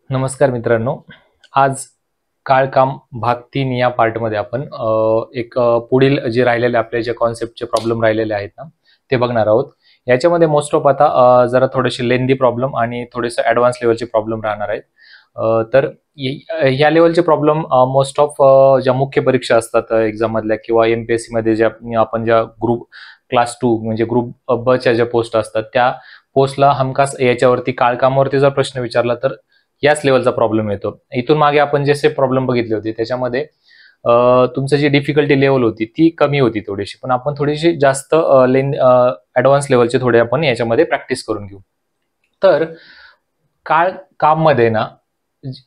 नमस्कार मित्रांनो. आज काळकाम भाग 3 या पार्टमध्ये आपण पुढील जे राहिलेले आपले जे कॉन्सेप्टचे प्रॉब्लेम राहिलेले आहेत ना ते बघणार आहोत. याच्यामध्ये मोस्ट ऑफ आता जरा थोडेसे लेंदी प्रॉब्लेम आणि थोडेसे ॲडव्हान्स लेवलचे प्रॉब्लेम राहणार आहेत. तर या लेवलचे प्रॉब्लेम मोस्ट ऑफ ज्या मुख्य परीक्षा असतात एक्झाम मधल्या किंवा MPSC मध्ये ज्या ग्रुप क्लास 2 म्हणजे ग्रुप ब च्या ज्या पोस्ट असतात त्या पोस्टला हमखास याच्यावरती काळकामावरती जर प्रश्न विचारला तर याच लेवलचा प्रॉब्लेम येतो. इथून मागे आपण जसे प्रॉब्लेम बघितले होते त्याच्यामध्ये तुमचं जी डिफिकल्टी लेवल होती ती कमी होती थोडीशी, पण आपण थोडीशी जास्त ॲडव्हान्स लेवलचे थोडे आपण याच्यामध्ये प्रॅक्टिस करून घेऊ. तर काम मध्ये ना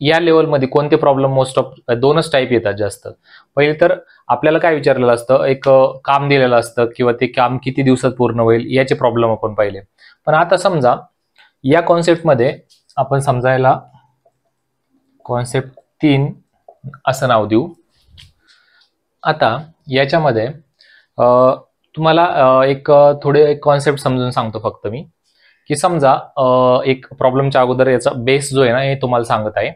या लेवलमध्ये कोणते प्रॉब्लेम मोस्ट ऑफ दोनच टाईप येतात जास्त. पहिले तर आपल्याला काय विचारलेलं असतं, एक काम दिलेलं असतं किंवा ते काम किती दिवसात पूर्ण होईल याचे प्रॉब्लेम आपण पाहिले. पण आता समजा या कॉन्सेप्टमध्ये आपण समजायला कॉन्सेप्ट 3 असं नाव देऊ. आता याच्यामध्ये तुम्हाला एक कॉन्सेप्ट समजून सांगतो फक्त मी, की समजा एक प्रॉब्लेमच्या अगोदर याचा बेस जो आहे ना हे तुम्हाला सांगत आहे.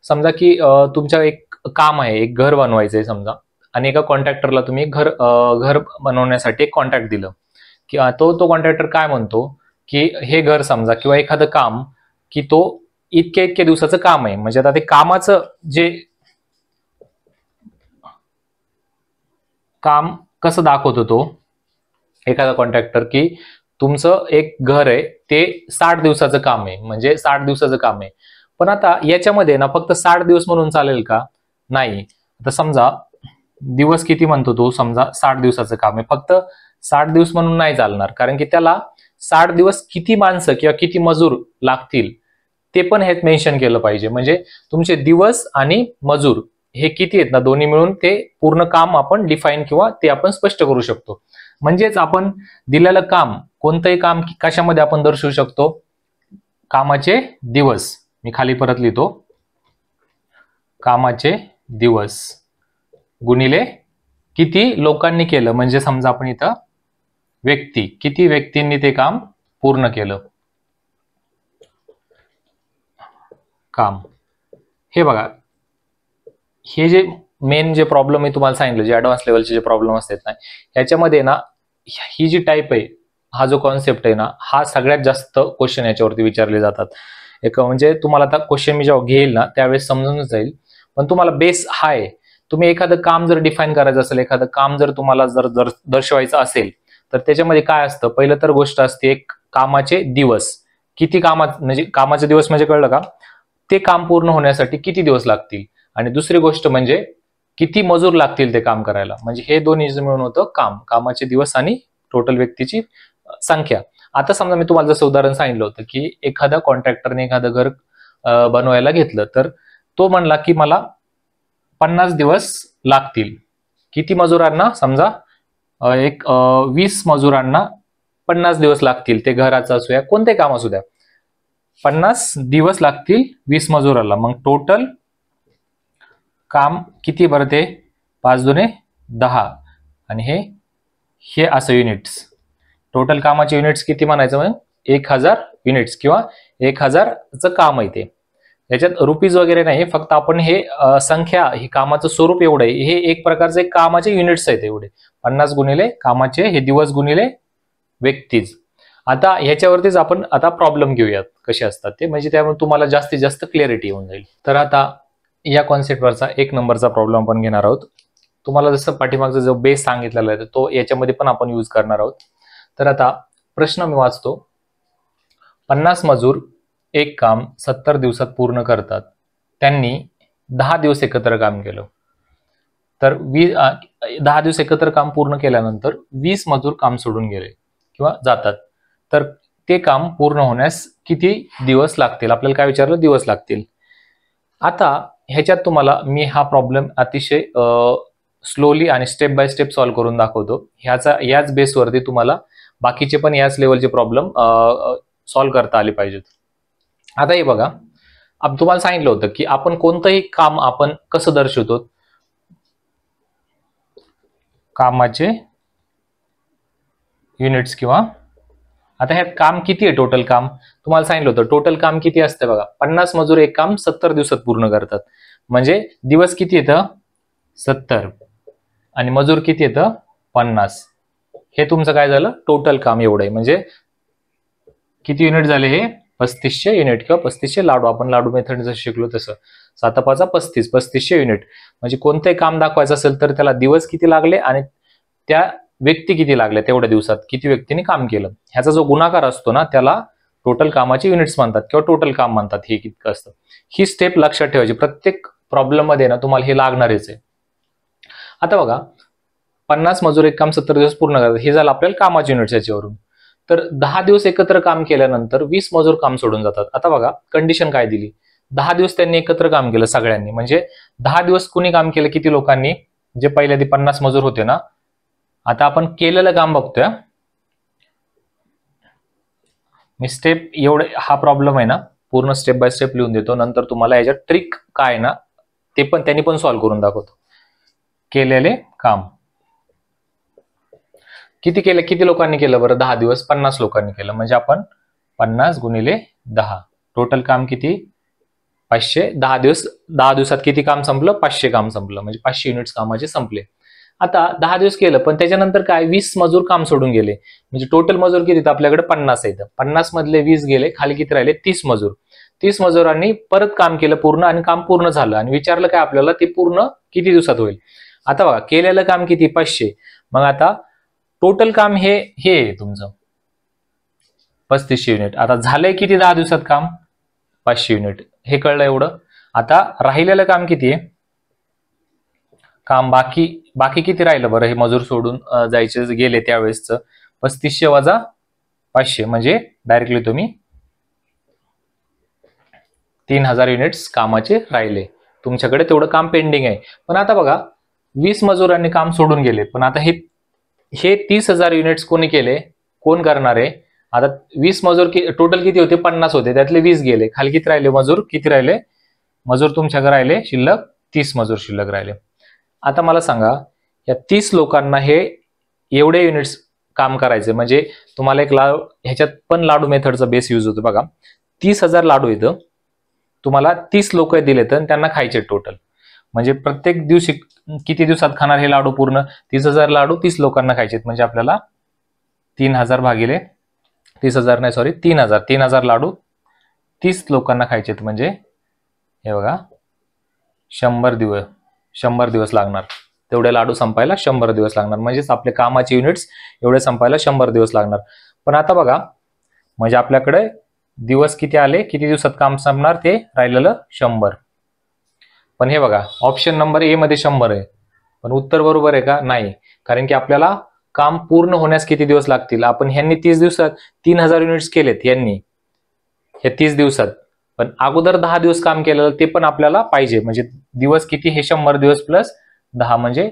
समजा की तुमच्या एक काम आहे, एक घर बनवायचं आहे समजा, आणि एका कॉन्ट्रॅक्टरला तुम्ही घर बनवण्यासाठी एक कॉन्ट्रॅक्ट दिलं की तो कॉन्ट्रॅक्टर काय म्हणतो की हे घर समजा किंवा एखादं काम की तो इतक्या दिवसाचं काम आहे. म्हणजे आता ते कामाचं जे काम कसं दाखवतो तो एखादा कॉन्ट्रॅक्टर की तुमचं एक घर आहे ते 60 दिवसाचं काम आहे, म्हणजे 60 दिवसाचं काम आहे. पण आता याच्यामध्ये ना फक्त 60 दिवस म्हणून चालेल का? नाही. आता समजा दिवस किती म्हणतो तो, समजा 60 दिवसाचं काम आहे, फक्त 60 दिवस म्हणून नाही चालणार, कारण की त्याला 60 दिवस किती माणसं किंवा किती मजूर लागतील ते पण हे मेन्शन केलं पाहिजे. म्हणजे तुमचे दिवस आणि मजूर हे किती आहेत ना दोन्ही मिळून ते पूर्ण काम आपण डिफाईन किंवा ते आपण स्पष्ट करू शकतो. म्हणजेच आपण दिलेलं काम, कोणतंही काम कशामध्ये आपण दर्शवू शकतो? कामाचे दिवस. मी खाली परत लिहितो, कामाचे दिवस गुणिले किती लोकांनी केलं, म्हणजे समजा आपण इथं व्यक्ती, किती व्यक्तींनी ते काम पूर्ण केलं. काम हे बघा, हे जे मेन जे प्रॉब्लेम मी तुम्हाला सांगितलं, जे ॲडव्हान्स लेवलचे जे प्रॉब्लेम असतात ना याच्यामध्ये ना ही जी टाईप आहे, हा जो कॉन्सेप्ट आहे ना, हा सगळ्यात जास्त क्वेश्चन याच्यावरती विचारले जातात. एक म्हणजे तुम्हाला आता क्वेश्चन मी जेव्हा घेईल ना त्यावेळेस समजूनच जाईल, पण तुम्हाला बेस हा आहे. तुम्ही एखादं काम जर डिफाईन करायचं असेल, एखादं काम जर तुम्हाला जर दर्शवायचं असेल तर त्याच्यामध्ये काय असतं, पहिलं तर गोष्ट असते एक कामाचे दिवस. किती कामात म्हणजे कामाचे दिवस म्हणजे कळलं का? ते काम पूर्ण होण्यासाठी किती दिवस लागतील. आणि दुसरी गोष्ट म्हणजे किती मजूर लागतील ते काम करायला. म्हणजे हे दोन्ही मिळून होतं काम, कामाचे दिवस आणि टोटल व्यक्तीची संख्या. आता समजा मी तुम्हाला जसं उदाहरण सांगितलं होतं की एखाद्या कॉन्ट्रॅक्टरने एखादं घर बनवायला घेतलं, तर तो म्हणला की मला 50 दिवस लागतील. किती मजुरांना? समजा 20 मजुरांना 50 दिवस लागतील. ते घराचं असू द्या, कोणते काम असू द्या, 50 दिवस लागतील 20 मजुराला. मग टोटल काम किती बरं ते? 5 दुने 10 आणि हे असं युनिट्स. टोटल कामाचे युनिट्स किती म्हणायचं? मग 1000 युनिट्स किंवा 1000चं काम आहे ते. याच्यात रुपीज वगैरे नाही, फक्त आपण हे संख्या, हे कामाचं स्वरूप एवढं आहे. हे एक प्रकारचे कामाचे युनिट्स आहेत एवढे. 50 गुणिले कामाचे हे दिवस गुणिले व्यक्तीज. आता ह्याच्यावरतीच आपण आता प्रॉब्लेम घेऊयात कसे असतात ते, म्हणजे त्यामुळे तुम्हाला जास्तीत जास्त क्लिअरिटी येऊन जाईल. तर आता या कॉन्सेप्टवरचा 1 नंबरचा प्रॉब्लेम आपण घेणार आहोत. तुम्हाला जसं पाठीमागचा जो बेस सांगितलेला आहे तो याच्यामध्ये पण आपण यूज करणार आहोत. तर आता प्रश्न मी वाचतो. 50 मजूर एक काम 70 दिवसात पूर्ण करतात. त्यांनी 10 दिवस एकत्र काम केलं. तर 10 दिवस एकत्र काम पूर्ण केल्यानंतर 20 मजूर काम सोडून गेले किंवा जातात. तर ते काम पूर्ण होण्यास किती दिवस लागतील? आपल्याला काय विचारलं? दिवस लागतील. आता ह्याच्यात तुम्हाला मी हा प्रॉब्लेम अतिशय स्लोली आणि स्टेप बाय स्टेप सॉल्व्ह करून दाखवतो. याच बेसवरती तुम्हाला बाकीचे पण याच लेवलचे प्रॉब्लेम सॉल्व्ह करता आले पाहिजेत. आता हे बघा, तुम्हाला सांगितलं होतं की आपण कोणतंही काम आपण कसं दर्शवतो? कामाचे युनिट्स किंवा आता ह्यात काम किती आहे टोटल काम तुम्हाला सांगितलं होतं. टोटल काम किती असतं बघा, 50 मजूर एक काम 70 दिवसात पूर्ण करतात. म्हणजे दिवस किती येतं 70 आणि मजूर किती येतं 50. हे तुमचं काय झालं टोटल काम एवढं आहे. म्हणजे किती युनिट झाले हे 3500 युनिट किंवा 3500 लाडू. आपण लाडू मेथड जसं शिकलो तसं 7 5 35 3500 युनिट. म्हणजे कोणतंही काम दाखवायचं असेल तर त्याला दिवस किती लागले आणि त्या व्यक्ती किती लागल्या तेवढ्या दिवसात किती व्यक्तीने काम केलं ह्याचा जो गुणाकार असतो ना त्याला टोटल कामाचे युनिट्स म्हणतात किंवा टोटल काम म्हणतात. हे कितकं असतं ही स्टेप लक्षात ठेवायची. प्रत्येक प्रॉब्लेम मध्ये ना तुम्हाला हे लागणारच आहे. आता बघा 50 मजूर एक काम 70 दिवस पूर्ण करतात हे झालं आपल्याला कामाचे युनिट्स याच्यावरून. तर 10 दिवस एकत्र काम केल्यानंतर 20 मजूर काम सोडून जातात. आता बघा कंडिशन काय दिली, 10 दिवस त्यांनी एकत्र काम केलं सगळ्यांनी. म्हणजे 10 दिवस कुणी काम केलं किती लोकांनी, जे पहिले 50 मजूर होते ना. आता आपण केलेलं काम बघतोय. मी स्टेप एवढे हा प्रॉब्लेम आहे ना पूर्ण स्टेप बाय स्टेप लिहून देतो, नंतर तुम्हाला याच्यात ट्रिक काय आहे ना ते पण त्यांनी पण सॉल्व्ह करून दाखवतो. केलेले काम किती केलं, किती लोकांनी केलं बरं 10 दिवस 50 लोकांनी केलं. म्हणजे आपण 50 गुणिले 10 टोटल काम किती 500. 10 दिवसात किती काम संपलं 500 काम संपलं. म्हणजे 500 युनिट्स कामाचे संपले. आता 10 दिवस केलं पण त्याच्यानंतर काय 20 मजूर काम सोडून गेले. म्हणजे टोटल मजूर किती आपल्याकडे 50 आहेत. 50 मधले 20 गेले, खाली किती राहिले 30 मजूर. 30 मजुरांनी परत काम केलं पूर्ण आणि काम पूर्ण झालं आणि विचारलं काय आपल्याला ते पूर्ण किती दिवसात होईल. आता बघा केलेलं काम किती 500. मग आता टोटल काम हे तुमचं 3500 युनिट. आता झालंय किती 10 दिवसात काम 500 युनिट. हे कळलं एवढं. आता राहिलेलं काम किती आहे काम बाकी किती राहिलं बरं हे मजूर सोडून जायचे गेले त्यावेळेसचं 3500 वजा 500 म्हणजे डायरेक्टली तुम्ही 3000 युनिट्स कामाचे राहिले. तुमच्याकडे तेवढं काम पेंडिंग आहे. पण आता बघा 20 मजुरांनी काम सोडून गेले पण आता हे 30,000 युनिट्स कोणी केले, कोण करणार आहे. आता 20 मजूर टोटल किती होते 50 होते, त्यातले 20 गेले, खाली किती राहिले मजूर, किती राहिले मजूर तुमच्याकडे राहिले शिल्लक 30 मजूर शिल्लक राहिले. आता मला सांगा या 30 लोकांना हे एवढे युनिट्स काम करायचे. म्हणजे तुम्हाला एक ह्याच्यात पण लाडू मेथडचा बेस यूज होतो बघा. 30,000 लाडू येतं, तुम्हाला 30 लोक दिले तर त्यांना खायचे टोटल. म्हणजे प्रत्येक दिवशी किती दिवसात खाणार हे लाडू पूर्ण 30,000 लाडू 30 लोकांना खायचे. म्हणजे आपल्याला 3000 भागिले 30,000 नाही सॉरी 3000 लाडू 30 लोकांना खायचे. म्हणजे हे बघा 100 दिवस लागणार. तेवढे लाडू संपायला 100 दिवस लागणार. म्हणजेच आपले कामाचे युनिट्स एवढे संपायला 100 दिवस लागणार. पण आता बघा म्हणजे आपल्याकडे दिवस किती आले, किती दिवसात काम संपणार ते राहिलेलं 100. पण हे बघा ऑप्शन नंबर ए मध्ये 100 आहे पण उत्तर बरोबर आहे का नाही. कारण की आपल्याला काम पूर्ण होण्यास किती दिवस लागतील. आपण ह्यांनी 30 दिवसात 3000 युनिट्स केलेत यांनी हे 30 दिवसात, पण अगोदर 10 दिवस काम केलेलं ते पण आपल्याला पाहिजे. म्हणजे दिवस किती हे 100 दिवस प्लस 10 म्हणजे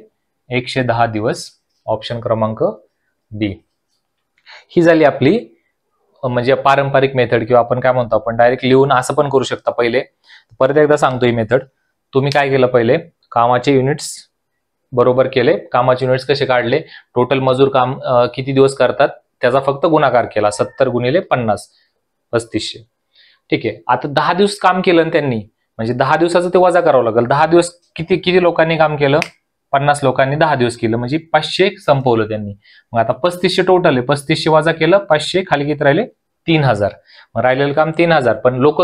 110 दिवस. ऑप्शन क्रमांक बी ही झाली आपली म्हणजे पारंपरिक मेथड किंवा आपण काय म्हणतो आपण डायरेक्ट लिहून असं पण करू शकता. पहिले परत एकदा सांगतो ही मेथड. तुम्ही काय केलं पहिले कामाचे युनिट्स बरोबर केले. कामाचे युनिट्स कसे काढले, टोटल मजूर काम किती दिवस करतात त्याचा फक्त गुणाकार केला 70 गुणिले 50 3500. ठीक आहे. आता 10 दिवस काम केलं त्यांनी म्हणजे 10 दिवसाचं ते वजा करावं लागेल. 10 दिवस किती लोकांनी काम केलं 50 लोकांनी 10 दिवस केलं म्हणजे 500 संपवलं त्यांनी. मग आता 3500 टोटल आहे. 3500 वजा केलं 500 खाली किती राहिले 3000. मग राहिलेलं काम 3000 पण लोक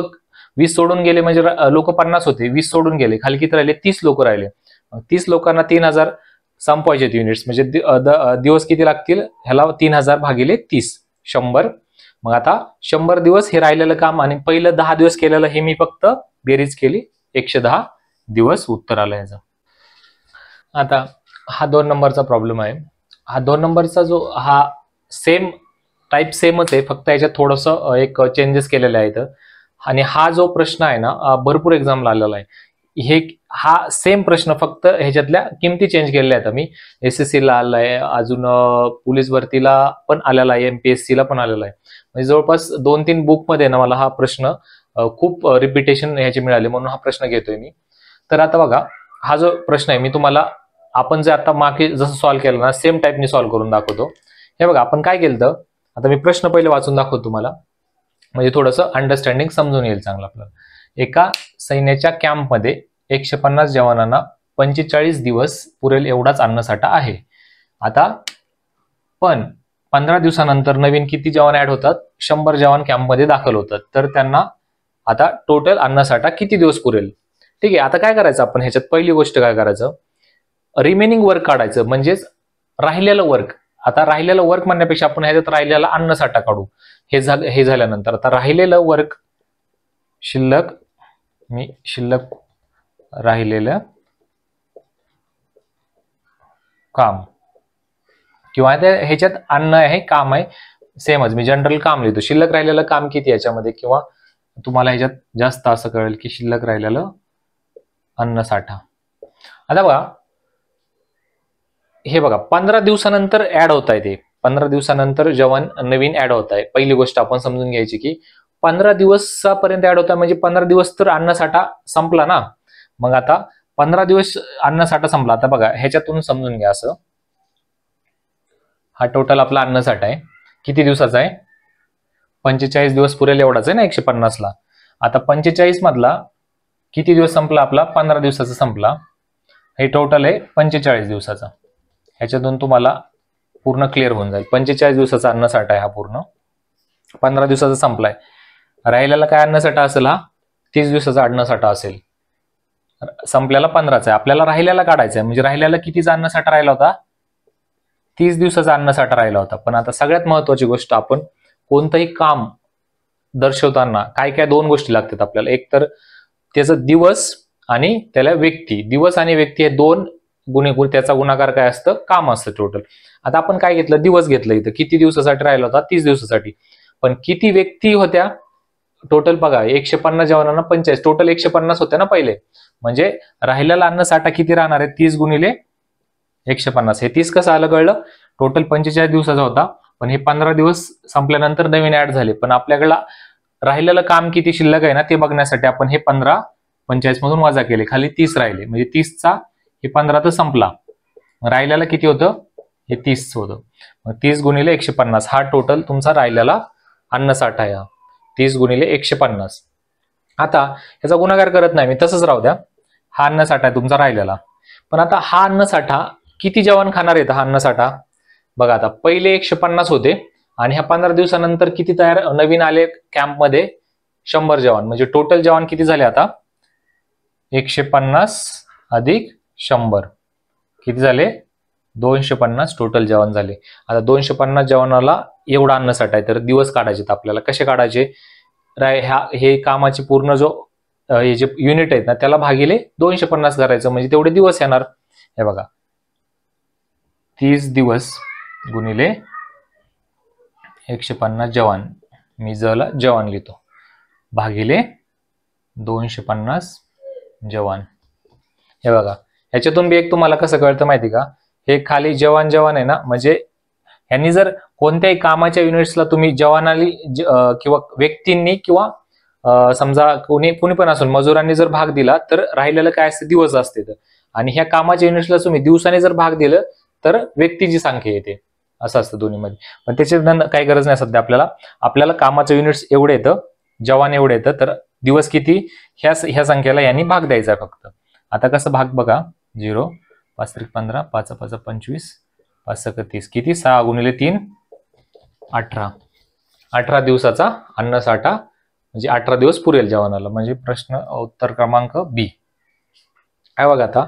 20 सोडून गेले म्हणजे लोक 50 होते 20 सोडून गेले खाली किती राहिले 30 लोक राहिले. 30 लोकांना 3000 संपवायचे युनिट्स म्हणजे दिवस किती लागतील ह्याला 3000 भागिले 30 100. मग आता 100 दिवस हे राहिलेलं काम आणि पहिलं 10 दिवस केलेलं हे मी फक्त बेरीज केली 110 दिवस उत्तर आलं याचं. आता हा 2 नंबरचा प्रॉब्लेम आहे. हा 2 नंबरचा जो हा सेम टाईप सेमच आहे फक्त याच्यात थोडंसं एक चेंजेस केलेले आहेत. आणि हा जो प्रश्न आहे ना भरपूर एक्झामला आलेला आहे. हा सेम प्रश्न फक्त ह्याच्यातल्या किमती चेंज केलेल्या आहेत. मी SSC ला आलाय, अजून पोलीस भरतीला पण आलेला आहे, MPSC ला पण आलेला आहे. म्हणजे जवळपास 2-3 बुक मध्ये ना मला हा प्रश्न खूप रिपिटेशन ह्याचे मिळाले म्हणून हा प्रश्न घेतोय मी. तर आता बघा हा जो प्रश्न आहे मी तुम्हाला आपण जे आता मागे जसं सॉल्व्ह केलं ना सेम टाईपने सॉल्व्ह करून दाखवतो. हे बघा आपण काय केलं आता मी प्रश्न पहिले वाचून दाखवतो तुम्हाला, म्हणजे थोडंसं अंडरस्टँडिंग समजून येईल चांगलं आपल्याला. एका सैन्याच्या कॅम्पमध्ये 150 जवानांना 45 दिवस पुरेल एवढाच अन्नसाठा आहे. आता पण 15 दिवसानंतर नवीन किती जवान ऍड होतात? 100 जवान कॅम्पमध्ये दाखल होतात. तर त्यांना आता टोटल अन्नसाठा किती दिवस पुरेल? ठीक आहे, आता काय करायचं आपण ह्याच्यात पहिली गोष्ट काय करायचं, रिमेनिंग वर्क काढायचं, म्हणजेच राहिलेलं वर्क. आता राहिलेलं वर्क म्हणण्यापेक्षा आपण ह्याच्यात राहिलेला अन्नसाठा काढू. हे झाल्यानंतर आता राहिलेलं वर्क, शिल्लक राहिलेलं काम, किंवा ह्याच्यात अन्न आहे काम आहे, सेमच मी जनरल काम लिहितो. शिल्लक राहिलेलं काम किती याच्यामध्ये, किंवा तुम्हाला ह्याच्यात जास्त असं कळेल की शिल्लक राहिलेलं अन्नसाठा. आता बघा, हे बघा 15 दिवसानंतर ऍड होत आहे, ते 15 दिवसानंतर जवान नवीन ऍड होत आहे. पहिली गोष्ट आपण समजून घ्यायची की 15 दिवसापर्यंत ऍड होत आहे, म्हणजे 15 दिवस तर अन्नसाठा संपला ना. मग आता 15 दिवस अन्नसाठा संपला. आता बघा ह्याच्यातून समजून घ्या असं, हा टोटल आपला अन्नसाठा आहे, किती दिवसाचा आहे? 45 दिवस पुरेल एवढाच आहे ना 150 ला. आता 45 मधला किती दिवस संपला आपला? 15 दिवसाचा संपला. हे टोटल आहे 45 दिवसाचा. ह्याच्यातून तुम्हाला पूर्ण क्लिअर होऊन जाईल. 45 दिवसाचा अन्नसाठा आहे हा, पूर्ण 15 दिवसाचा संपलाय. राहिलेला काय अन्नसाठा असेल? हा 30 दिवसाचा अन्नसाठा असेल. संपल्याला 15चा आहे, आपल्याला राहिलेला काढायचा आहे. म्हणजे राहिलेला कितीचा अन्नसाठा राहिला होता? 30 दिवसाचा अन्नसाठा राहिला होता. पण आता सगळ्यात महत्वाची गोष्ट, आपण कोणतंही काम दर्शवताना काय काय दोन गोष्टी लागतात आपल्याला. एक तर त्याचं दिवस आणि त्याला व्यक्ती. दिवस आणि व्यक्ती हे दोन त्याचा गुणाकार काय असतं? काम असतं टोटल. आता आपण काय घेतलं? दिवस घेतलं. इथं किती दिवसासाठी राहिला होता? 30 दिवसासाठी. पण किती व्यक्ती होत्या टोटल? बघा 150 जवानांना 45, टोटल 150 होत्या ना पहिले. म्हणजे राहिलेला अन्नसाठा किती राहणार आहे? 30 गुणिले 150. हे 30 कसं आलं कळलं? टोटल 45 दिवसाचा होता, पण हे 15 दिवस संपल्यानंतर नवीन ऍड झाले. पण आपल्याकडे राहिलेलं काम किती शिल्लक आहे ना ते बघण्यासाठी आपण हे 15 45 मधून वजा केले, खाली 30 राहिले. म्हणजे 30चा हे 15 तर संपला, राहिलेला किती होतं? हे 30 होतं. मग 30 गुणिले 150 हा टोटल तुमचा राहिलेला अन्नसाठा आहे. 30 गुणिले 150. आता याचा गुणाकार करत नाही मी, तसंच राहू द्या. हा अन्नसाठा आहे तुमचा राहिलेला. पण आता हा अन्नसाठा किती जवान खाणार आहेत? हा अन्नसाठा बघा, आता पहिले 150 होते आणि ह्या 15 दिवसानंतर किती तयार नवीन आले कॅम्पमध्ये? 100 जवान. म्हणजे टोटल जवान किती झाले आता? 150 अधिक 100 किती झाले? 250 टोटल जवान झाले. आता 250 जवानाला एवढा अन्नसाठा आहे, तर दिवस काढायचे आपल्याला. कसे काढायचे? हे कामाची पूर्ण जो हे जे युनिट आहेत ना त्याला भागिले 250 करायचं, म्हणजे तेवढे दिवस येणार. हे बघा 30 दिवस गुणिले 150 जवान, मी जला जवान लिहितो, भागिले 250 जवान. हे बघा ह्याच्यातून बी एक तुम्हाला कसं कळतं माहिती का? हे खाली जवान जवान आहे ना, म्हणजे यांनी जर कोणत्याही कामाच्या युनिट्सला तुम्ही जवानाली किंवा व्यक्तींनी किंवा समजा कोणी पण असेल मजुरांनी जर भाग दिला तर राहिलेलं काय असतं? दिवस असते. आणि ह्या कामाच्या युनिट्सला तुम्ही दिवसाने जर भाग दिलं तर व्यक्तीची संख्या येते. असं असतं दोन्हीमध्ये. पण त्याची काही गरज नाही सध्या आपल्याला कामाचं युनिट्स एवढे येतं, जवान एवढे येतं, तर दिवस किती ह्या संख्येला यांनी भाग द्यायचा फक्त. आता कसं भाग बघा, 0 5 3 15 5 5 25 5 6 30 किती? 6 गुणिले 3 18. 18 दिवसाचा अन्नसाठा, म्हणजे 18 दिवस पुरेल जवानाला. म्हणजे प्रश्न उत्तर क्रमांक बी काय बघा. आता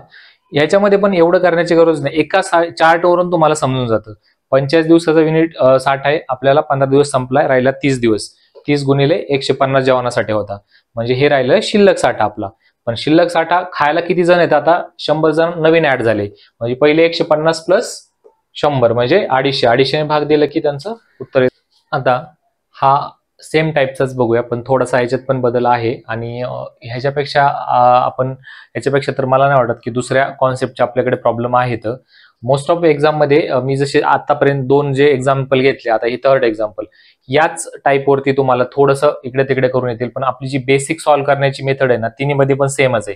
याच्यामध्ये पण एवढं करण्याची गरज नाही, एका चार्टवरून तुम्हाला समजून जातं. 45 दिवसाचा युनिट साठा आहे आपल्याला, 15 दिवस संपलाय, राहिला 30 दिवस. 30 गुणिले 150 जवानासाठी होता, म्हणजे हे राहिलं शिल्लक साठा आपला. पण शिल्लक साठा खायला किती जण आहेत? आता 100 जण नवीन ऍड झाले, म्हणजे पहिले 150 प्लस 100 म्हणजे 250 ने भाग दिलं की त्यांचं उत्तर येतं. आता हा सेम टाईपचाच बघूया, पण थोडासा ह्याच्यात पण बदल आहे. आणि ह्याच्यापेक्षा तर मला नाही वाटत की दुसऱ्या कॉन्सेप्टचे आपल्याकडे प्रॉब्लेम आहेत. मोस्ट ऑफ एक्झाम मध्ये मी जसे आतापर्यंत 2 जे एक्झाम्पल घेतले, आता ही 3rd एक्झाम्पल, याच टाईपवरती तुम्हाला थोडंसं इकडे तिकडे करून येतील. पण आपली जी बेसिक सॉल्व्ह करण्याची मेथड आहे ना, तिन्हीमध्ये पण सेमच आहे.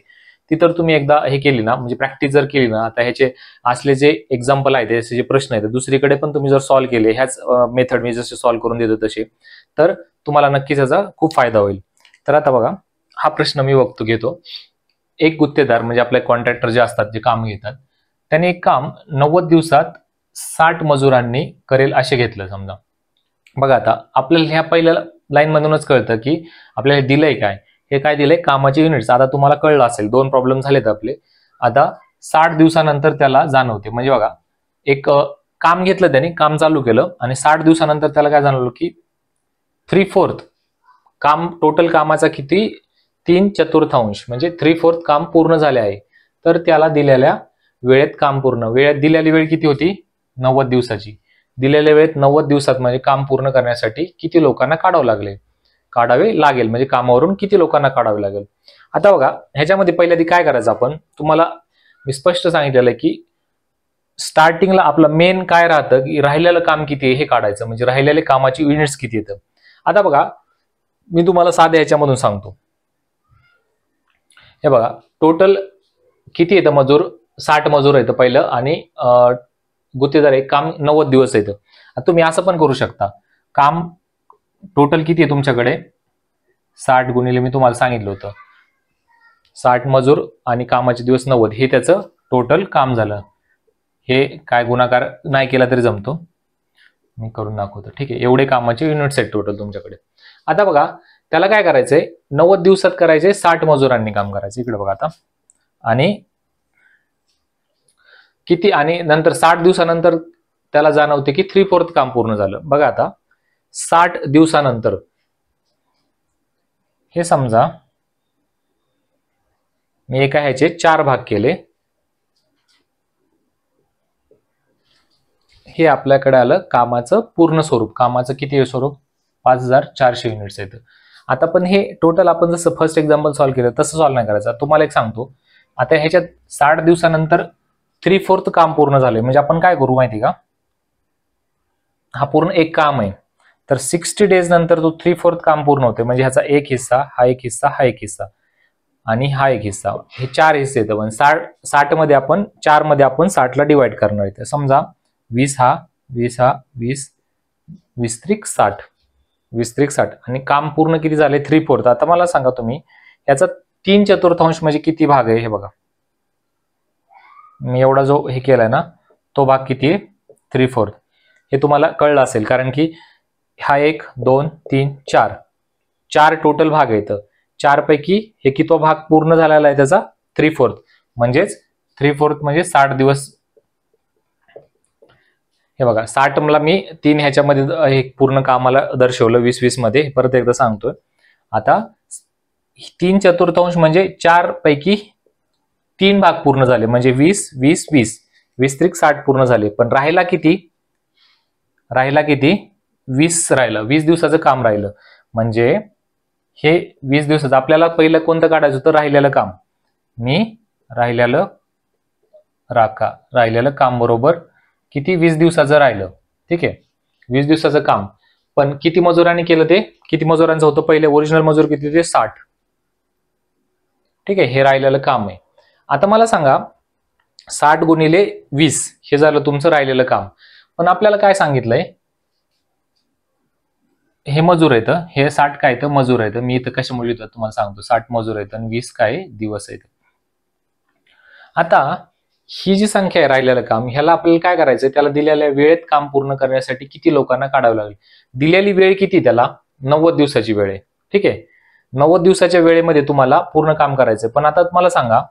ती तर तुम्ही एकदा हे केली ना, म्हणजे प्रॅक्टिस जर केली ना, आता ह्याचे असले जे एक्झाम्पल आहेत, त्याचे जे प्रश्न आहेत दुसरीकडे पण तुम्ही जर सॉल्व्ह केले ह्याच मेथड मी जसे सॉल्व्ह करून देतो तसे, तर तुम्हाला नक्कीच याचा खूप फायदा होईल. तर आता बघा, हा प्रश्न मी घेतो. एक गुत्तेदार म्हणजे आपले कॉन्ट्रॅक्टर जे असतात, जे काम घेतात, त्याने एक काम 90 दिवसात 60 मजुरांनी करेल असे घेतलं समजा. बघा आता आपल्याला ह्या पहिल्या लाईन मधूनच कळतं की आपल्याला दिलंय काय, हे काय दिलंय, कामाचे युनिट्स. आता तुम्हाला कळलं असेल, 2 प्रॉब्लेम झालेत आपले. आता 60 दिवसानंतर त्याला जाणवते, म्हणजे बघा एक काम घेतलं त्याने, काम चालू केलं आणि 60 दिवसानंतर त्याला काय जाणवलं की 3/4 काम, टोटल कामाचा किती, 3/4 म्हणजे 3/4 काम पूर्ण झाले आहे. तर त्याला दिलेल्या वेळेत काम पूर्ण, वेळेत दिलेली वेळ किती होती, 90 दिवसाची. दिलेल्या वेळेत 90 दिवसात म्हणजे काम पूर्ण करण्यासाठी किती लोकांना काढावे लागेल, म्हणजे कामावरून किती लोकांना काढावे लागेल. आता बघा ह्याच्यामध्ये पहिल्या काय करायचं, आपण तुम्हाला मी स्पष्ट सांगितलेलं आहे की स्टार्टिंगला आपलं मेन काय राहतं की राहिलेलं काम किती आहे हे काढायचं, म्हणजे राहिलेले कामाची युनिट्स किती येतं. आता बघा मी तुम्हाला साध्या ह्याच्यामधून सांगतो. हे बघा टोटल किती येतं मजूर, 60 मजूर येतं पहिलं, आणि गुत्तेदार एक काम 90 दिवस येतं. आता तुम्ही असं पण करू शकता, काम टोटल किती आहे तुमच्याकडे, 60 गुणिले मी तुम्हाला सांगितलं होतं 60 मजूर आणि कामाचे दिवस 90, हे त्याचं टोटल काम झालं. हे काय गुणाकार नाही केला तरी जमतो, मी करून दाखवतो. ठीक आहे, एवढे कामाचे युनिट्स आहेत टोटल तुमच्याकडे. आता बघा त्याला काय करायचंय, 90 दिवसात करायचे, 60 मजुरांनी काम करायचं. इकडे बघा आता, आणि किती, आणि नंतर 60 दिवसानंतर त्याला जाणवते की 3/4 काम पूर्ण झालं. बघा आता 60 दिवसानंतर, हे समजा मी एका ह्याचे 4 भाग केले, हे आपल्याकडे आलं कामाचं पूर्ण स्वरूप. कामाचं किती स्वरूप, 5400 युनिट्स येतं. आता पण हे टोटल आपण जसं फर्स्ट एक्झाम्पल सॉल्व्ह केलं तसं सॉल्व्ह नाही करायचं. तुम्हाला एक सांगतो, आता ह्याच्यात 60 दिवसानंतर 3/4 काम पूर्ण झाले, म्हणजे आपण काय करू माहिती का, हा पूर्ण एक काम आहे, तर 60 डेज नंतर तो 3/4 काम पूर्ण होते, म्हणजे ह्याचा एक हिस्सा, हा एक हिस्सा, हा एक हिस्सा आणि हा एक हिस्सा, हे 4 हिस्से येतं. पण 60 मध्ये आपण 4 मध्ये आपण 60 ला डिवाइड करणार आहे. समजा 20 हा 20 हा 20 20 त्रिक 60 20 त्रिक 60, आणि काम पूर्ण किती झाले, 3/4. आता मला सांगा तुम्ही याचा 3/4 म्हणजे किती भाग आहे, हे बघा मी एवढा जो हे केलाय ना, तो भाग किती आहे, 3/4. हे तुम्हाला कळलं असेल, कारण की हा 1 2 3 4 टोटल भाग आहेत. 4 पैकी हे किती भाग पूर्ण झालेला आहे त्याचा, 3/4, म्हणजेच 3/4 म्हणजे 60 दिवस. हे बघा 60 मला मी 3 ह्याच्यामध्ये हे पूर्ण कामाला दर्शवलं, 20-20 मध्ये. परत एकदा सांगतोय, आता 3/4 म्हणजे 4 पैकी 3 भाग पूर्ण झाले, म्हणजे 20 20 20 20 त्रिक 60 पूर्ण झाले. पण राहिला किती 20 राहिलं, 20 दिवसाचं काम राहिलं. म्हणजे हे 20 दिवसाचं आपल्याला पहिलं कोणतं काढायचं होतं, राहिलेलं काम. मी राहिलेलं काम बरोबर किती, 20 दिवसाचं राहिलं. ठीक आहे, 20 दिवसाचं काम, पण किती मजुरांनी केलं, ते किती मजुरांचं होतं पहिले, ओरिजिनल मजूर किती, ते 60. ठीक आहे, हे राहिलेलं काम आहे. आता मला सांगा 60 गुणिले 20 हे झालं तुमचं राहिलेलं काम. पण आपल्याला काय सांगितलंय, हे मजूर येतं, हे 60 काय येतं, मजूर येतं. मी इथं कशामुळे लिहितो तुम्हाला सांगतो, 60 मजूर येतं आणि 20 काय दिवस आहेत. आता ही जी संख्या आहे राहिलेलं काम, ह्याला आपल्याला काय करायचं, त्याला दिलेल्या वेळेत काम पूर्ण करण्यासाठी किती लोकांना काढावं लागेल. दिलेली वेळ किती, त्याला 90 दिवसाची वेळ आहे. ठीक आहे, 90 दिवसाच्या वेळेमध्ये तुम्हाला पूर्ण काम करायचं. पण आता मला सांगा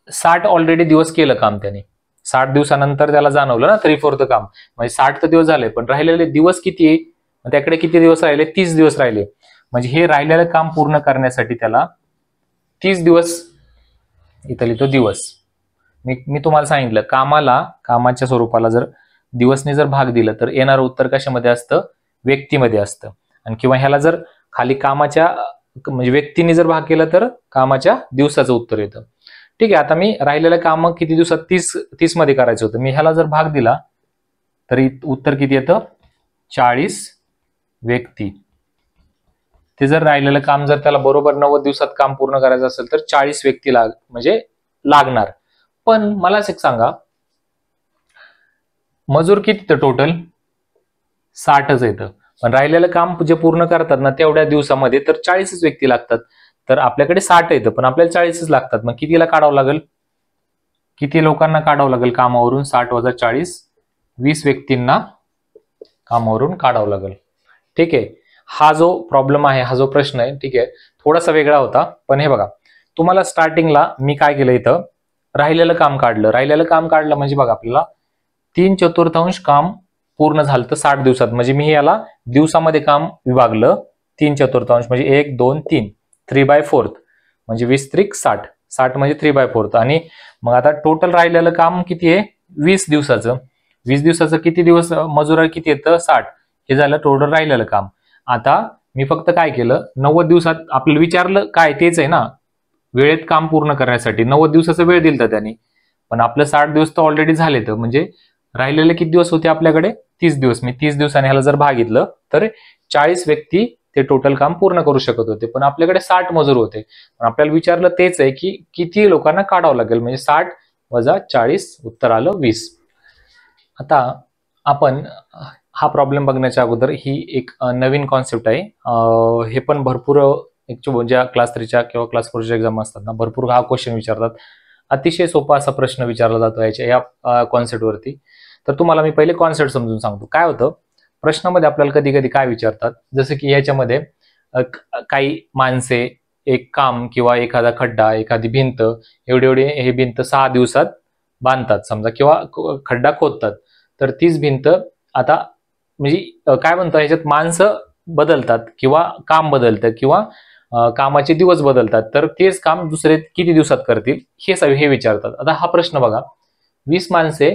60 ऑलरेडी दिवस केलं काम त्याने, 60 दिवसानंतर त्याला जाणवलं ना 3/4 काम, म्हणजे 60 तर दिवस झाले, पण राहिलेले दिवस किती आहे, त्याकडे किती दिवस राहिले, 30 दिवस राहिले. म्हणजे हे राहिलेलं काम पूर्ण करण्यासाठी त्याला 30 दिवस, इथं लिहितो दिवस. मी तुम्हाला सांगितलं, कामाच्या स्वरूपाला जर दिवसने जर भाग दिलं तर येणारं उत्तर कशामध्ये असतं, व्यक्तीमध्ये असतं. आणि किंवा ह्याला जर खाली कामाच्या म्हणजे व्यक्तीने जर भाग केला तर कामाच्या दिवसाचं उत्तर येतं. ठीक आहे, आता मी राहिलेलं काम किती दिवसात, 30 मध्ये करायचं होतं. मी ह्याला जर भाग दिला तरी उत्तर किती येतं, 40 व्यक्ती. ते जर राहिलेलं काम जर त्याला बरोबर 90 दिवसात काम पूर्ण करायचं असेल तर 40 व्यक्ती म्हणजे लागणार. पण मला असं एक सांगा, मजूर किती तर टोटल 60च येतं, पण राहिलेलं काम जे पूर्ण करतात ना तेवढ्या दिवसामध्ये तर 40च व्यक्ती लागतात. तर आपल्याकडे 60 येतं पण आपल्याला 40च लागतात. मग कितीला काढावं लागेल, किती लोकांना काढावं लागेल कामावरून? 60 वजा 40, 20 व्यक्तींना कामावरून काढावं लागेल. ठीक आहे, हा जो प्रॉब्लेम आहे, हा जो प्रश्न आहे, ठीक आहे, थोडासा वेगळा होता. पण हे बघा, तुम्हाला स्टार्टिंगला मी काय केलं, इथं राहिलेलं काम काढलं. राहिलेलं काम काढलं म्हणजे बघा आपल्याला 3/4 काम पूर्ण झालं तर 60 दिवसात. म्हणजे मी याला दिवसामध्ये काम विभागलं. 3/4 म्हणजे 1 2 3, 3/4 म्हणजे 20 त्रिक 60, 60 म्हणजे 3/4. आणि मग आता टोटल राहिलेलं काम किती आहे? 20 दिवसाचं. 20 दिवसाचं किती दिवस मजुरा किती येतं? 60. हे झालं टोटल राहिलेलं काम. आता मी फक्त काय केलं, 90 दिवसात आपल्याला विचारलं काय, तेच आहे ना, वेळेत काम पूर्ण करण्यासाठी 90 दिवसाचा वेळ दिलता त्यांनी. पण आपलं 60 दिवस तर ऑलरेडी झाले. तर म्हणजे राहिलेले किती दिवस होते आपल्याकडे? 30 दिवस. मी 30 दिवसाने ह्याला जर भागितलं तर 40 व्यक्ती ते टोटल काम पूर्ण करू शकत होते. पण आपल्याकडे 60 मजूर होते. पण आपल्याला विचारलं तेच आहे की किती लोकांना काढावं लागेल. म्हणजे 60 वजा 40, उत्तर आलं 20. आता आपण हा प्रॉब्लेम बघण्याच्या अगोदर ही एक नवीन कॉन्सेप्ट आहे. हे पण भरपूर ज्या क्लास 3च्या किंवा क्लास 4च्या एक्झाम असतात ना, भरपूर हा क्वेश्चन विचारतात. अतिशय सोपा असा प्रश्न विचारला जातो या कॉन्सेप्टवरती. तर तुम्हाला मी पहिले कॉन्सेप्ट समजून सांगतो. काय होतं प्रश्नामध्ये आपल्याला कधी कधी काय विचारतात, जसं की याच्यामध्ये काही माणसे, एक काम किंवा एखादा खड्डा, एखादी भिंत, एवढे हे भिंत 6 दिवसात बांधतात समजा, किंवा खड्डा खोदतात. तर तीच भिंत आता म्हणजे काय म्हणतो, ह्याच्यात माणसं बदलतात किंवा काम बदलतं किंवा कामाचे दिवस बदलतात. तर तेच काम दुसरे किती दिवसात करतील हे विचारतात. आता हा प्रश्न बघा, 20 माणसे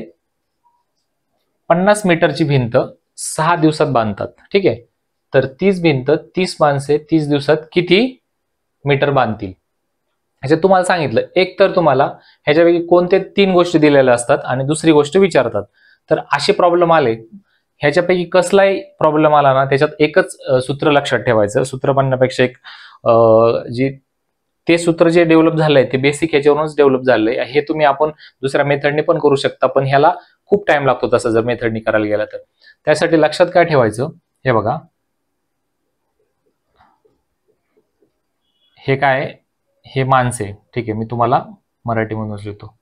50 मीटरची भिंत 6 दिवसात बांधतात. ठीक आहे, तर तीच भिंत 30 माणसे 30 दिवसात किती मीटर बांधतील? ह्याच्यात तुम्हाला सांगितलं, एक तर तुम्हाला ह्याच्यापैकी कोणते 3 गोष्टी दिलेल्या असतात आणि दुसरी गोष्ट विचारतात. तर असे प्रॉब्लेम आले, ह्याच्यापैकी कसलाही प्रॉब्लेम आला ना, त्याच्यात एकच सूत्र लक्षात ठेवायचं. सूत्र म्हणण्यापेक्षा एक ते सूत्र जे डेव्हलप झालंय ते बेसिक ह्याच्यावरूनच डेव्हलप झालंय. हे तुम्ही आपण दुसऱ्या मेथडने पण करू शकता, पण ह्याला खूप टाइम लागतो तसं जर मेथडनी करायला गेला तर. त्यासाठी लक्षात काय ठेवायचं, हे बघा, हे काय, हे माणसे. ठीक आहे, मी तुम्हाला मराठीमधूनच लिहितो.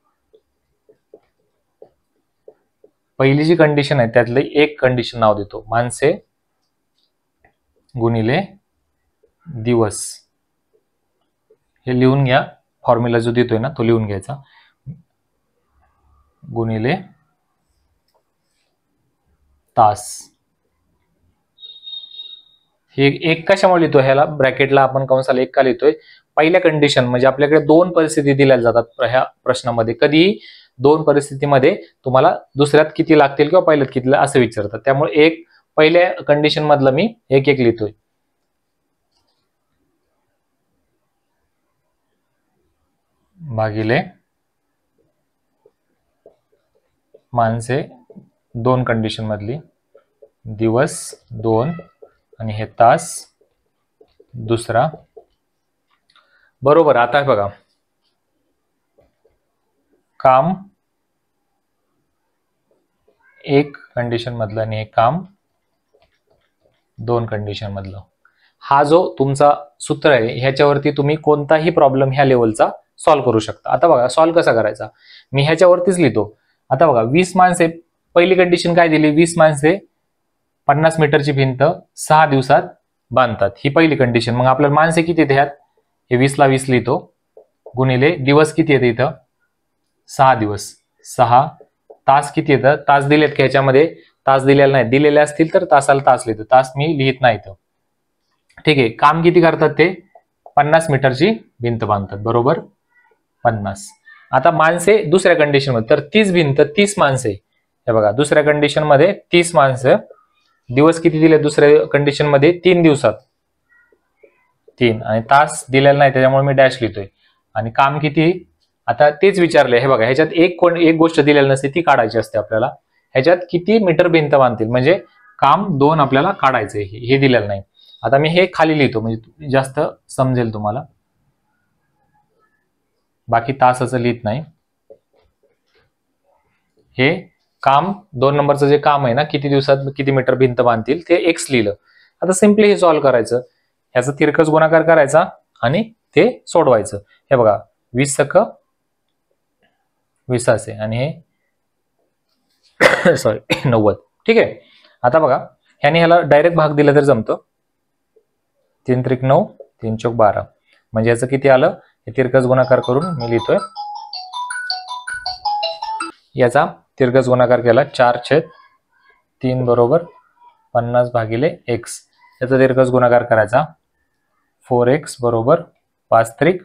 पहिली जी कंडिशन आहे त्यातली एक कंडिशन नाव देतो, माणसे गुणिले दिवस. हे लिहून घ्या, फॉर्म्युला जो देतोय ना तो लिहून घ्यायचा, गुणिले तास. हे एक कशामुळे लिहितोय, ह्याला ब्रॅकेटला आपण कंसाला एक का लिहितोय? पहिल्या कंडिशन म्हणजे आपल्याकडे 2 परिस्थिती दिल्या जातात ह्या प्रश्नामध्ये. कधीही 2 परिस्थितीमध्ये तुम्हाला दुसऱ्यात किती लागतील किंवा पहिल्यात किती असं विचारतात. त्यामुळे एक पहिल्या कंडिशन मधलं मी एक लिहितोय. भागिले माणसे 2 कंडिशन मधली, दिवस 2 आणि हे तास दुसरा. बरोबर. आता बघा, काम 1 कंडिशन मधलं आणि हे काम 2 कंडिशन मधलं. हा जो तुमचा सूत्र आहे ह्याच्यावरती तुम्ही कोणताही प्रॉब्लेम ह्या लेवलचा सॉल्व्ह करू शकता. आता बघा सॉल्व्ह कसा करायचा, मी ह्याच्यावरतीच लिहितो. आता बघा 20 माणसे, पहिली कंडिशन काय दिली, 20 माणसे 50 मीटरची भिंत 6 दिवसात बांधतात, ही पहिली कंडिशन. मग आपल्याला माणसे किती येतात, हे 20 ला 20 लिहितो, गुणिले दिवस किती येते इथं 6 दिवस, 6. तास किती येतं, तास दिलेत की ह्याच्यामध्ये? तास दिलेले नाही, दिलेले असतील तर तासाला तास लिहितो, तास मी लिहित नाही इथं. ठीक आहे, काम किती करतात ते 50 मीटरची भिंत बांधतात, बरोबर 50. आता माणसे दुसऱ्या कंडिशन मध्ये, तर तीच भिंत 30 माणसे. हे बघा दुसऱ्या कंडिशन मध्ये 30 माणसं, दिवस किती दिले दुसऱ्या कंडिशन मध्ये? 3 दिवसात 3, आणि तास दिलेला नाही त्याच्यामुळे मी डॅश लिहितोय. आणि काम किती, आता तेच विचारले. हे बघा ह्याच्यात एक गोष्ट दिलेली नसते, ती काढायची असते आपल्याला. ह्याच्यात किती मीटर भिंत बांधतील म्हणजे काम 2 आपल्याला काढायचंय, हे दिलेलं नाही. आता मी हे खाली लिहितो म्हणजे जास्त समजेल तुम्हाला, बाकी तासाचं लिहित नाही. हे काम 2 नंबरचं जे काम आहे ना, किती दिवसात किती मीटर भिंत बांधतील ते x लिहिलं. आता सिम्पली हे सॉल्व्ह करायचं, ह्याचा तिरकस गुणाकार करायचा आणि ते सोडवायचं. हे बघा 20 सक 20 असे आणि हे सॉरी 90. ठीक आहे. आता बघा ह्याने ह्याला डायरेक्ट भाग दिला तर जमतं. 3 त्रिक 9 3 चौक 12 म्हणजे याचं किती आलं, हे तिरकस गुणाकार करून मी लिहितोय. याचा तिरकस गुणाकार केला 4/3 बरोबर 50 भागिले x. याचा तिरकस गुणाकार करायचा 4x बरोबर 5 त्रिक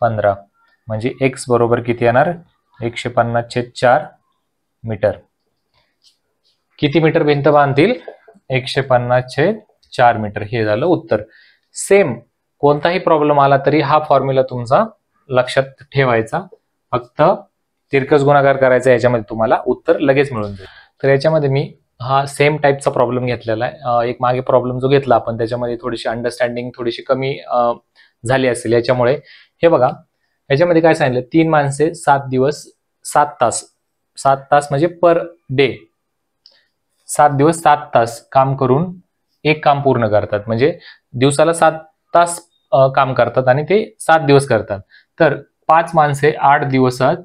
15 म्हणजे x बरोबर किती येणार 150/4 मीटर. किती मीटर भिंत बांधतील 150/4 मीटर. हे झालं उत्तर. सेम कोणताही प्रॉब्लेम आला तरी हा फॉर्म्युला तुमचा लक्षात ठेवायचा, फक्त तिरकस गुणाकार करायचा, याच्यामध्ये तुम्हाला उत्तर लगेच मिळून जाईल. तर याच्यामध्ये मी हा सेम टाईपचा प्रॉब्लेम घेतलेला आहे. एक मागे प्रॉब्लेम जो घेतला आपण त्याच्यामध्ये थोडीशी अंडरस्टँडिंग थोडीशी कमी झाली असेल याच्यामुळे. हे बघा याच्यामध्ये काय सांगितलं, 3 माणसे 7 दिवस 7 तास म्हणजे पर डे 7 दिवस 7 तास काम करून एक काम पूर्ण करतात. म्हणजे दिवसाला 7 तास काम करतात आणि ते 7 दिवस करतात. तर 5 माणसे 8 दिवसात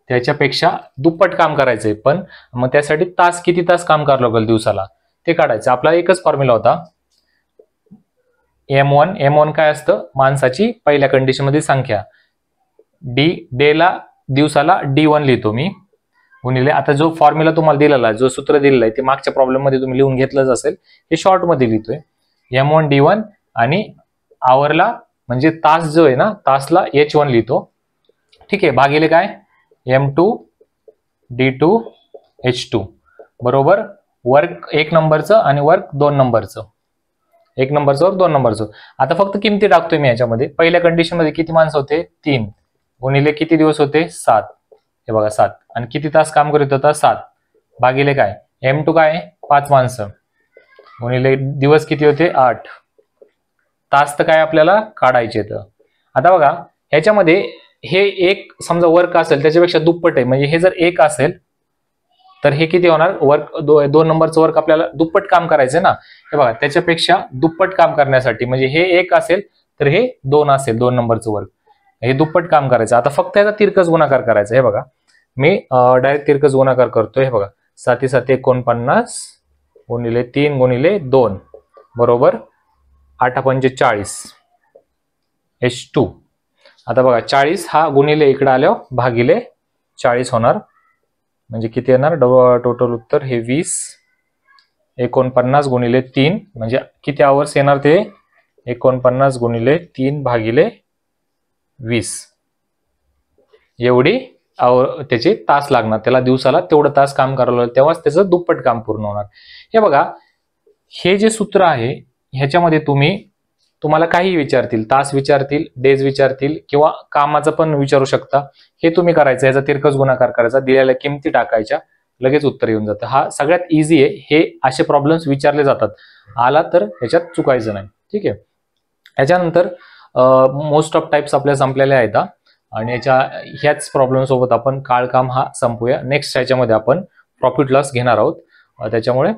त्याच्यापेक्षा दुप्पट काम करायचंय, पण मग त्यासाठी तास किती तास काम करावं लागेल दिवसाला ते काढायचं. आपला एकच फॉर्म्युला होता M1 काय असतं, माणसाची पहिल्या कंडिशन मध्ये संख्या. डेला दिवसाला D1 लिहितो मी गुणिले, आता जो फॉर्म्युला तुम्हाला दिलेला आहे, जो सूत्र दिलेलं आहे ते मागच्या प्रॉब्लेम मध्ये तुम्ही लिहून घेतलंच असेल, हे शॉर्ट मध्ये लिहितोय M1 D1 आणि आवरला म्हणजे तास जो आहे ना तासला H1 लिहितो. ठीक आहे. भागिले काय M2 D2 H2 बरोबर वर्क 1 नंबरचं आणि वर्क 2 नंबरचं, 1 नंबरचं वर्क 2 नंबरचं. आता फक्त किमती टाकतोय मी याच्यामध्ये. पहिल्या कंडिशन मध्ये किती माणसं होते 3 गुणिले किती दिवस होते 7. हे बघा 7 आणि किती तास काम करीत होता 7 भागिले काय M2 काय 5 माणसं गुणिले दिवस किती होते 8. तास तर काय आपल्याला काढायचे. तर आता बघा ह्याच्यामध्ये हे एक समजा वर्क असेल त्याच्यापेक्षा दुप्पट आहे, म्हणजे हे जर 1 असेल तर हे किती होणार वर्क 2 नंबरचं वर्क आपल्याला दुप्पट काम करायचं ना. हे बघा त्याच्यापेक्षा दुप्पट काम करण्यासाठी म्हणजे हे 1 असेल तर हे 2 असेल 2 नंबरचं वर्क, हे दुप्पट काम करायचं. आता फक्त याचा तिरकस गुणाकार करायचा. हे बघा मी डायरेक्ट तिरकस गुणाकार करतोय. हे बघा 7 7 49 गुणिले 3 गुणिले 2 बरोबर 8 पंचे 40 H2. आता बघा 40 हा गुणिले इकडे आल्यावर भागिले 40 होणार म्हणजे किती येणार टोटल उत्तर हे 20 49 गुणिले 3 म्हणजे किती आवर्स येणार ते 49 गुणिले 3 भागिले 20 एवढी त्याचे तास लागणार. त्याला दिवसाला तेवढं तास काम करावं लागेल, तेव्हाच त्याचं दुप्पट काम पूर्ण होणार. हे बघा हे जे सूत्र आहे ह्याच्यामध्ये तुम्हाला काही विचारतील, तास विचारतील, डेज विचारतील किंवा कामाचं पण विचारू शकता. हे तुम्ही करायचं, याचा तिरकस गुणाकार करायचा, दिलेल्या किमती टाकायच्या, लगेच उत्तर येऊन जातं. हा सगळ्यात इझी आहे. हे असे प्रॉब्लेम्स विचारले जातात, आला तर ह्याच्यात चुकायचं नाही. ठीक आहे. याच्यानंतर मोस्ट ऑफ टाइप्स आपल्या संपलेल्या आहेत आणि ह्याच प्रॉब्लेम सोबत आपण काळकाम हा संपूया. नेक्स्ट ह्याच्यामध्ये आपण प्रॉफिट लॉस घेणार आहोत. त्याच्यामुळे